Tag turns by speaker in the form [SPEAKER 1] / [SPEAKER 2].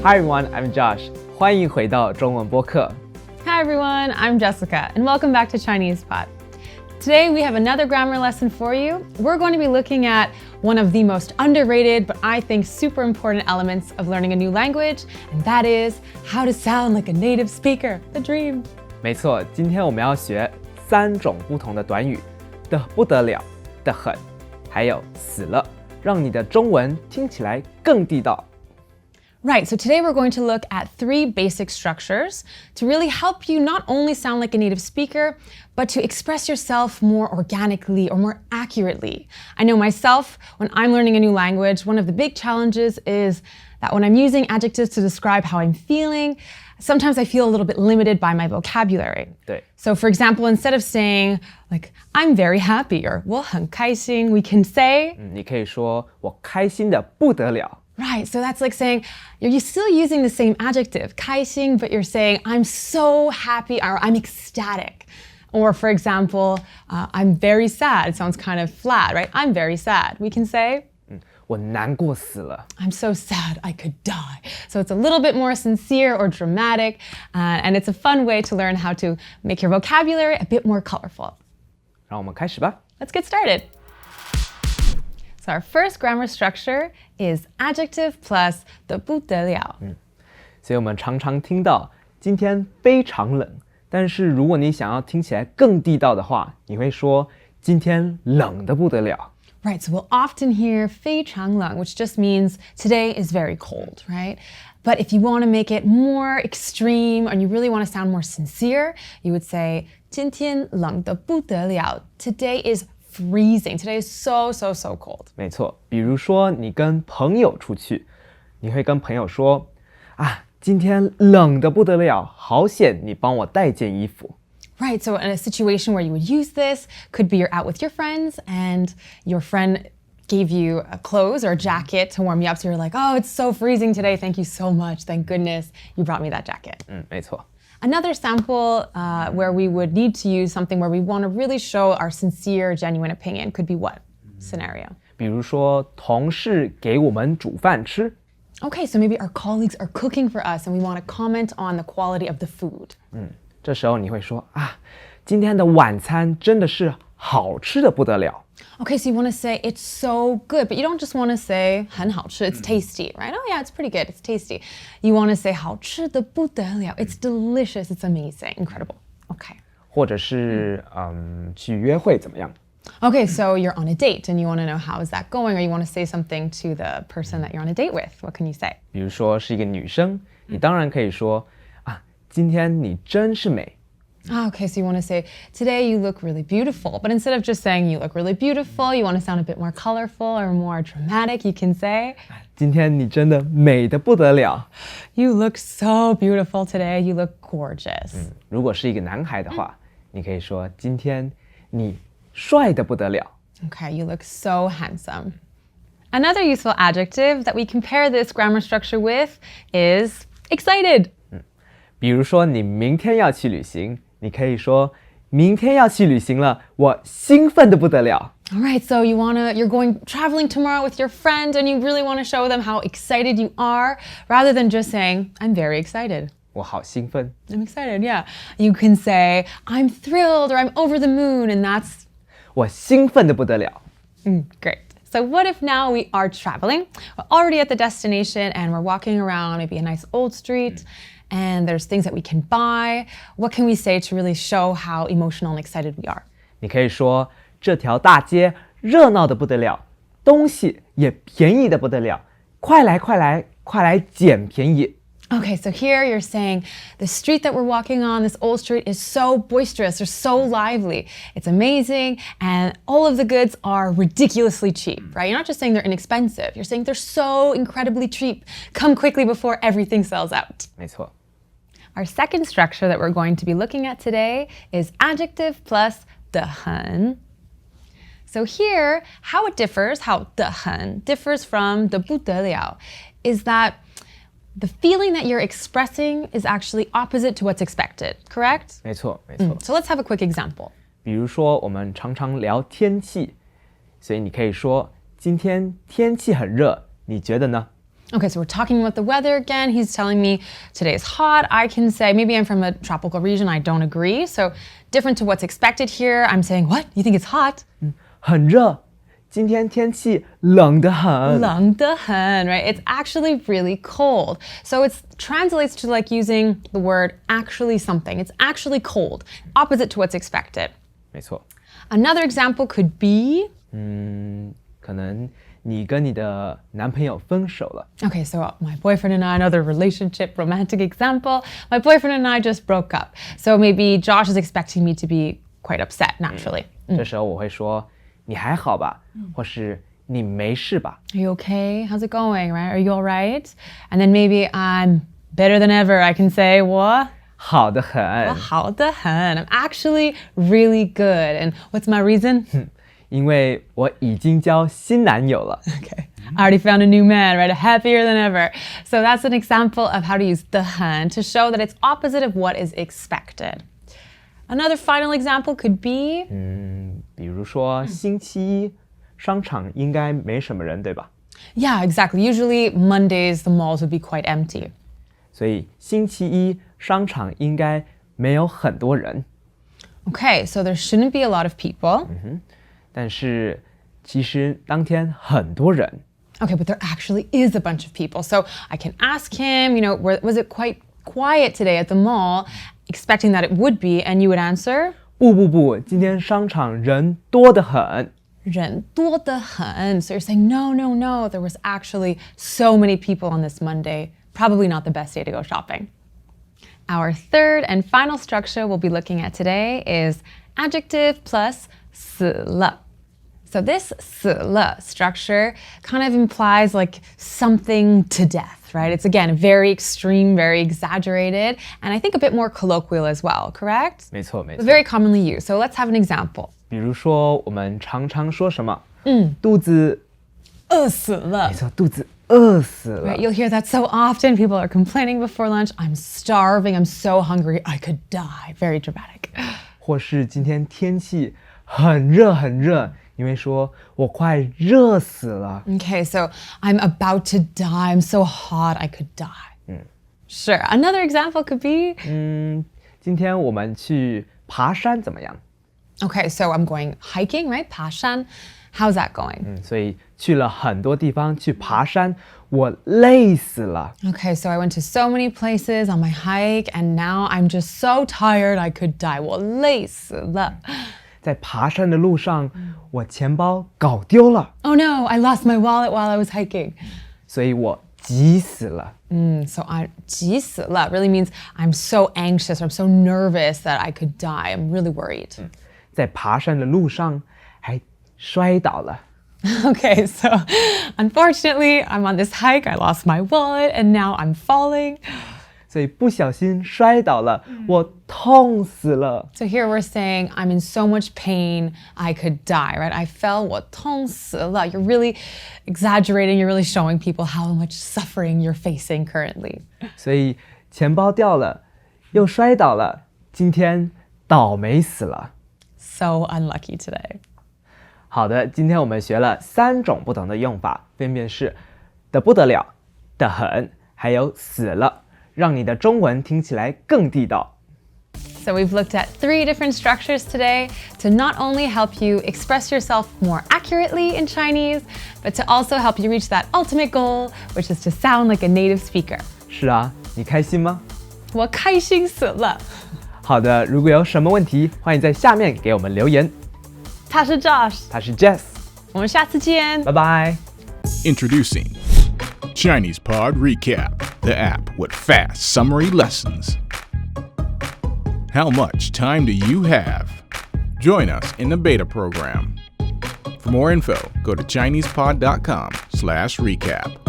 [SPEAKER 1] Hi everyone, I'm Josh. 欢迎回到中文播客。
[SPEAKER 2] Hi everyone, I'm Jessica, and welcome back to ChinesePod. Today we have another grammar lesson for you. We're going to be looking at one of the most underrated, but I think super important elements of learning a new language, and that is how to sound like a native speaker, the dream.
[SPEAKER 1] 没错，今天我们要学3种不同的短语，的不得了，的很，还有死了，让你的中文听起来更地道。
[SPEAKER 2] Right, so today we're going to look at 3 basic structures to really help you not only sound like a native speaker, but to express yourself more organically or more accurately. I know myself, when I'm learning a new language, one of the big challenges is that when I'm using adjectives to describe how I'm feeling, sometimes I feel a little bit limited by my vocabulary.
[SPEAKER 1] 对。
[SPEAKER 2] So for example, instead of saying like, I'm very happy or 我很开心, we can say,
[SPEAKER 1] 你可以说我开心的不得了。
[SPEAKER 2] Right, so that's like saying, you're still using the same adjective, 开心, but you're saying, I'm so happy or I'm ecstatic. Or for example, I'm very sad. It sounds kind of flat, right? I'm very sad. We can say,
[SPEAKER 1] 我难过死了。
[SPEAKER 2] I'm so sad I could die. So it's a little bit more sincere or dramatic, and it's a fun way to learn how to make your vocabulary a bit more colorful.
[SPEAKER 1] 让我们开始吧。
[SPEAKER 2] Let's get started. So our first grammar structure is adjective plus 得不得了。
[SPEAKER 1] 所以我们常常听到今天非常冷，但是如果你想要听起来更地道的话，你会说今天冷得不得了。
[SPEAKER 2] Right, so we'll often hear 非常冷, which just means today is very cold, right? But if you want to make it more extreme and you really want to sound more sincere, you would say 今天冷得不得了. Today is freezing. Today is so cold.
[SPEAKER 1] 没错，比如说你跟朋友出去，你会跟朋友说啊，今天冷得不得了，好险你帮我带件衣服。
[SPEAKER 2] Right, so in a situation where you would use this, could be you're out with your friends and your friend gave you a clothes or a jacket to warm you up. So you're like, oh, it's so freezing today. Thank you so much. Thank goodness you brought me that jacket.
[SPEAKER 1] 没错。
[SPEAKER 2] Another sample where we would need to use something where we want to really show our sincere, genuine opinion could be what scenario?
[SPEAKER 1] 比如说同事给我们煮饭吃。
[SPEAKER 2] Okay, so maybe our colleagues are cooking for us and we want to comment on the quality of the food.
[SPEAKER 1] 这时候你会说啊，今天的晚餐真的是好吃的不得了。
[SPEAKER 2] Okay, so you want to say it's so good, but you don't just want to say 很好吃, it's tasty, right? Oh yeah, it's pretty good, it's tasty. You want to say 好吃的不得了, it's delicious, it's amazing, incredible. Okay.
[SPEAKER 1] 或者是去约会怎么样？
[SPEAKER 2] Okay, so you're on a date and you want to know how is that going, or you want to say something to the person that you're on a date with. What can you say?
[SPEAKER 1] 比如说是一个女生，你当然可以说啊，今天你真是美。
[SPEAKER 2] Okay, so you want to say, today you look really beautiful. But instead of just saying you look really beautiful, you want to sound a bit more colorful or more dramatic. You can say,
[SPEAKER 1] 今天你真的美得不得了。
[SPEAKER 2] you look so beautiful today. You look gorgeous.
[SPEAKER 1] 如果是一个男孩的话，你可以说今天你帅得不得了。
[SPEAKER 2] Okay, you look so handsome. Another useful adjective that we compare this grammar structure with is excited.
[SPEAKER 1] 比如说你明天要去旅行，你可以说明天要去旅行了，我兴奋得不得了。
[SPEAKER 2] All right, so you're going traveling tomorrow with your friend and you really want to show them how excited you are rather than just saying, I'm very excited.
[SPEAKER 1] 我好兴奋。
[SPEAKER 2] I'm excited, yeah. You can say, I'm thrilled or I'm over the moon, and that's
[SPEAKER 1] 我兴奋得不得了。
[SPEAKER 2] great. So what if now we are traveling? We're already at the destination and we're walking around maybe a nice old street and there's things that we can buy. What can we say to really show how emotional and excited we are?
[SPEAKER 1] 你可以说这条大街热闹得不得了，东西也便宜得不得了，快来快来快来捡便宜。
[SPEAKER 2] Okay, so here you're saying the street that we're walking on, this old street, is so boisterous or so lively. It's amazing, and all of the goods are ridiculously cheap, right? You're not just saying they're inexpensive. You're saying they're so incredibly cheap. Come quickly before everything sells out.
[SPEAKER 1] 没错。
[SPEAKER 2] Our second structure that we're going to be looking at today is adjective plus 得很. So here, how it differs, how 得很 differs from 得不得了, is that the feeling that you're expressing is actually opposite to what's expected, correct?
[SPEAKER 1] 没错，没错。
[SPEAKER 2] So let's have a quick example.
[SPEAKER 1] 比如说，我们常常聊天气，所以你可以说今天天气很热，你觉得呢？
[SPEAKER 2] Okay, so we're talking about the weather again. He's telling me today is hot. I can say, maybe I'm from a tropical region. I don't agree. So different to what's expected here. I'm saying, what? You think it's hot?
[SPEAKER 1] 很热，今天天气冷得很。
[SPEAKER 2] 冷得很, right? It's actually really cold. So it translates to like using the word actually something. It's actually cold, opposite to what's expected.
[SPEAKER 1] 没错。
[SPEAKER 2] Another example could be...
[SPEAKER 1] 可能你跟你的男朋友分手了。
[SPEAKER 2] Okay, so my boyfriend and I, another relationship, romantic example. My boyfriend and I just broke up. So maybe Josh is expecting me to be quite upset, naturally.
[SPEAKER 1] 这时候我会说你还好吧，或是你没事吧。
[SPEAKER 2] Are you okay? How's it going, right? Are you all right? And then maybe I'm better than ever. I can say, what?
[SPEAKER 1] 好得很。
[SPEAKER 2] 好得很. I'm actually really good. And what's my reason?
[SPEAKER 1] 因为我已经交新男友了。
[SPEAKER 2] Okay. I already found a new man, right? Happier than ever. So that's an example of how to use 得很 to show that it's opposite of what is expected. Another final example could be...
[SPEAKER 1] 比如说星期一商场应该没什么人，对吧？
[SPEAKER 2] Yeah, exactly. Usually Mondays, the malls would be quite empty.
[SPEAKER 1] 所以星期一商场应该没有很多人。
[SPEAKER 2] Okay, so there shouldn't be a lot of people.
[SPEAKER 1] 但是其实当天很多人。
[SPEAKER 2] Okay, but there actually is a bunch of people. So I can ask him, was it quite quiet today at the mall, expecting that it would be, and you would answer?
[SPEAKER 1] 不，今天商场人多得很。
[SPEAKER 2] 人多得很. So you're saying, no, there was actually so many people on this Monday. Probably not the best day to go shopping. Our third and final structure we'll be looking at today is adjective plus 死了. So this 死了 structure kind of implies like something to death, right? It's again very extreme, very exaggerated, and I think a bit more colloquial as well, correct?
[SPEAKER 1] 没错。
[SPEAKER 2] Very commonly used. So let's have an example.
[SPEAKER 1] 比如说我们常常说什么？肚子
[SPEAKER 2] 饿死了.
[SPEAKER 1] 没错，肚子饿死了。
[SPEAKER 2] Right, you'll hear that so often. People are complaining before lunch. I'm starving. I'm so hungry. I could die. Very dramatic.
[SPEAKER 1] 或是今天天气很热，你会说我快热死了。
[SPEAKER 2] Okay, so I'm about to die. I'm so hot. I could die. Sure. Another example could be...
[SPEAKER 1] 今天我们去爬山怎么样？
[SPEAKER 2] Okay, so I'm going hiking, right? 爬山. How's that going?
[SPEAKER 1] 所以去了很多地方去爬山，我累死了。
[SPEAKER 2] Okay, so I went to so many places on my hike, and now I'm just so tired I could die. 我累死了.
[SPEAKER 1] 在爬山的路上，我钱包搞丢了，
[SPEAKER 2] Oh no, I lost my wallet while I was hiking.
[SPEAKER 1] 所以我急死了。
[SPEAKER 2] So 急死了 really means I'm so anxious or I'm so nervous that I could die. I'm really worried.
[SPEAKER 1] 在爬山的路上还摔倒了。
[SPEAKER 2] Okay, so unfortunately, I'm on this hike. I lost my wallet, and now I'm falling.
[SPEAKER 1] 所以不小心摔倒了，我痛死了。
[SPEAKER 2] So here we're saying I'm in so much pain, I could die, right? I fell, 我痛死了. You're really exaggerating. You're really showing people how much suffering you're facing currently.
[SPEAKER 1] 所以钱包掉了，又摔倒了，今天倒霉死了。
[SPEAKER 2] So unlucky today.
[SPEAKER 1] 好的，今天我们学了3种不同的用法，分别是得不得了、得很，还有死了，让你的中文听起来更地道。
[SPEAKER 2] So we've looked at 3 different structures today to not only help you express yourself more accurately in Chinese, but to also help you reach that ultimate goal, which is to sound like a native speaker.
[SPEAKER 1] 是啊，你开心吗？
[SPEAKER 2] 我开心死了。
[SPEAKER 1] 好的，如果有什么问题，欢迎在下面给我们留言。
[SPEAKER 2] 他是 Josh，
[SPEAKER 1] 他是 Jess，
[SPEAKER 2] 我们下次见，
[SPEAKER 1] 拜拜。
[SPEAKER 3] Introducing ChinesePod Recap, the app with fast summary lessons. How much time do you have? Join us in the beta program. For more info, go to ChinesePod.com/recap.